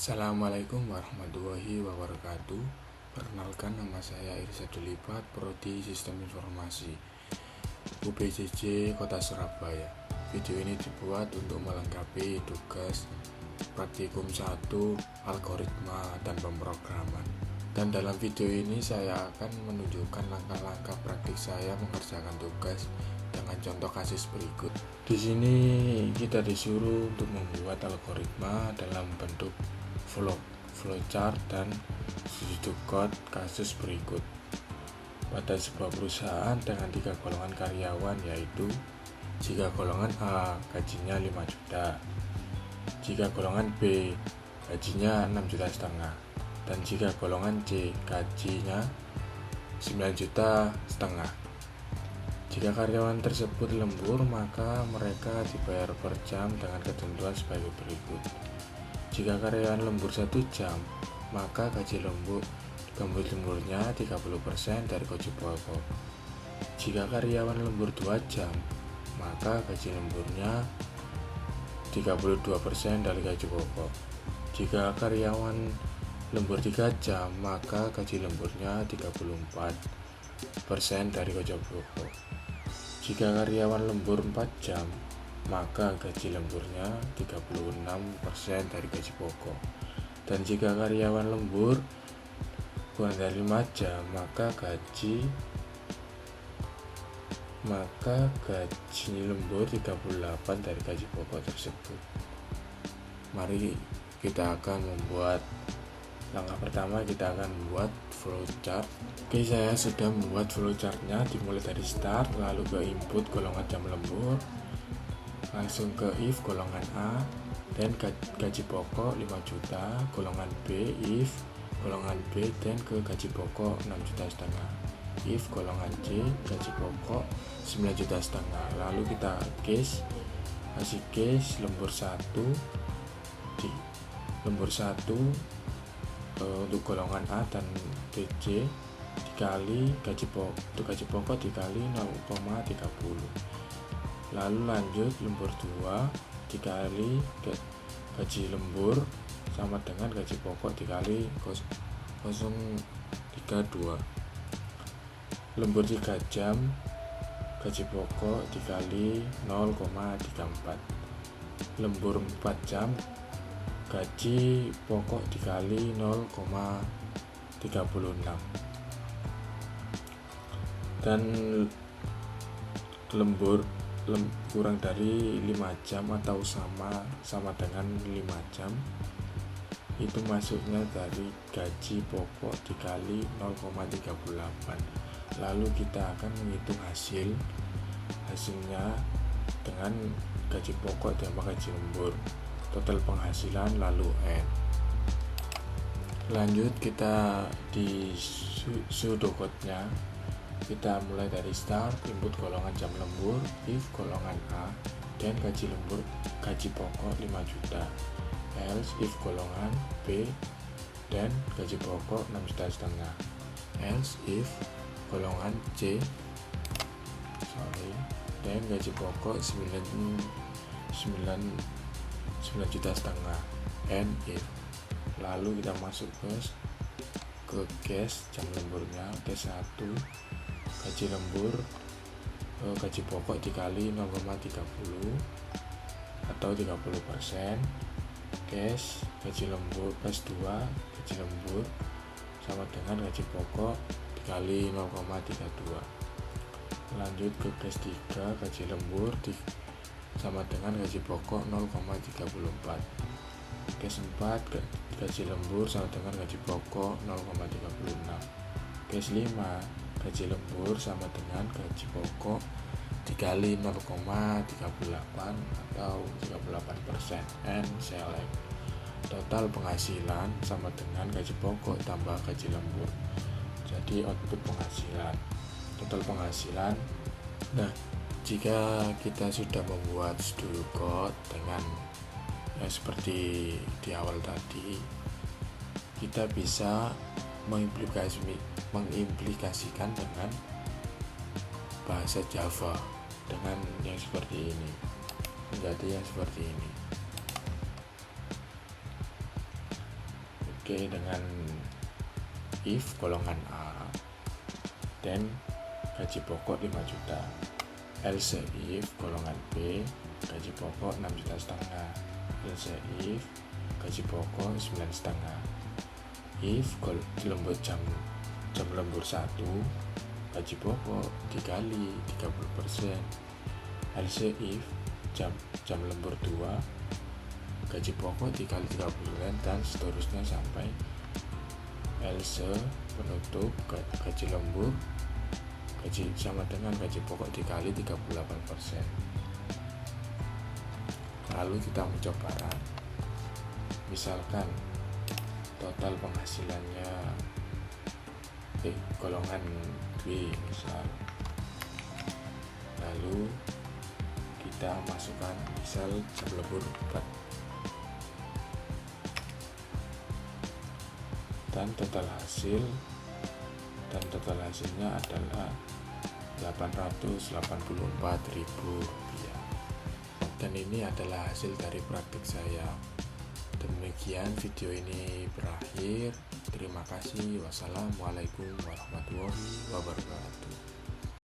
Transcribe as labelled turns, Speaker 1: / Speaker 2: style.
Speaker 1: Assalamualaikum warahmatullahi wabarakatuh. Perkenalkan, nama saya Irsyadul Lipat, Prodi Sistem Informasi UPJJ Kota Surabaya. Video ini dibuat untuk melengkapi tugas praktikum 1 algoritma dan pemrograman. Dan dalam video ini saya akan menunjukkan langkah-langkah praktik saya mengerjakan tugas dengan contoh kasus berikut. Di sini kita disuruh untuk membuat algoritma dalam bentuk flowchart dan sudut code kasus berikut. Pada sebuah perusahaan dengan 3 golongan karyawan, yaitu jika golongan A gajinya 5 juta, jika golongan B gajinya 6,5 juta, dan jika golongan C gajinya 9,5 juta. Jika karyawan tersebut lembur, maka mereka dibayar per jam dengan ketentuan sebagai berikut. Jika karyawan lembur 1 jam, maka gaji lemburnya 30% dari gaji pokok. Jika karyawan lembur 2 jam, maka gaji lemburnya 32% dari gaji pokok. Jika karyawan lembur 3 jam, maka gaji lemburnya 34% dari gaji pokok. Jika karyawan lembur 4 jam, maka gaji lemburnya 36% dari gaji pokok. Dan jika karyawan lembur kurang dari 5 jam, maka gaji lembur 38% dari gaji pokok tersebut. Mari kita akan membuat langkah pertama, kita akan membuat flowchart. Oke, saya sudah membuat flowchartnya. Dimulai dari start, lalu ke input golongan jam lembur, langsung ke if golongan A, dan gaji pokok 5 juta, golongan B, if golongan B, dan ke gaji pokok 6,5 juta, if golongan C, gaji pokok 9,5 juta. Lalu kita kasih case lembur 1 untuk golongan A dan BC dikali gaji pokok dikali 0,30. Lalu lanjut lembur 2 dikali gaji lembur sama dengan gaji pokok dikali 0,32. Lembur 3 jam, gaji pokok dikali 0,34. Lembur 4 jam, gaji pokok dikali 0,36. Dan lembur kurang dari 5 jam atau sama dengan 5 jam, itu masuknya dari gaji pokok dikali 0,38. Lalu kita akan menghitung hasilnya dengan gaji pokok tambah gaji lembur, total penghasilan, lalu N. Lanjut kita di pseudocode-nya, kita mulai dari start, input golongan jam lembur, if golongan A, dan gaji pokok 5 juta, else if golongan B dan gaji pokok 6,5 juta, else if golongan C dan gaji pokok 9,5 juta, and if. Lalu kita masuk ke case jam lemburnya, case 1, gaji lembur gaji pokok dikali 0,30 atau 30%, case gaji lembur case 2, gaji lembur sama dengan gaji pokok dikali 0,32. Lanjut ke case 3, gaji lembur sama dengan gaji pokok 0,34. Case 4, gaji lembur sama dengan gaji pokok 0,36. Case 5, gaji lembur sama dengan gaji pokok dikali 0,38 atau 38%, and select. Total penghasilan sama dengan gaji pokok tambah gaji lembur, jadi output penghasilan, total penghasilan. Nah, jika kita sudah membuat studi code dengan seperti di awal tadi, kita bisa mengimplikasikan dengan bahasa Java dengan yang seperti ini, menjadi yang seperti ini. Oke, dengan if golongan A dan gaji pokok 5 juta, else if golongan B gaji pokok 6,5 juta, else if gaji pokok 9,5, if lembur jam lembur 1 gaji pokok dikali 30%, else if jam lembur 2 gaji pokok dikali 30%, dan seterusnya sampai else penutup gaji lembur gaji sama dengan gaji pokok dikali 38%. Lalu kita mencoba, misalkan total penghasilannya golongan B misal, lalu kita masukkan misal jam lembur 4 dan total hasilnya adalah Rp884.000, dan ini adalah hasil dari praktik saya. Demikian video ini berakhir. Terima kasih. Wassalamualaikum warahmatullahi wabarakatuh.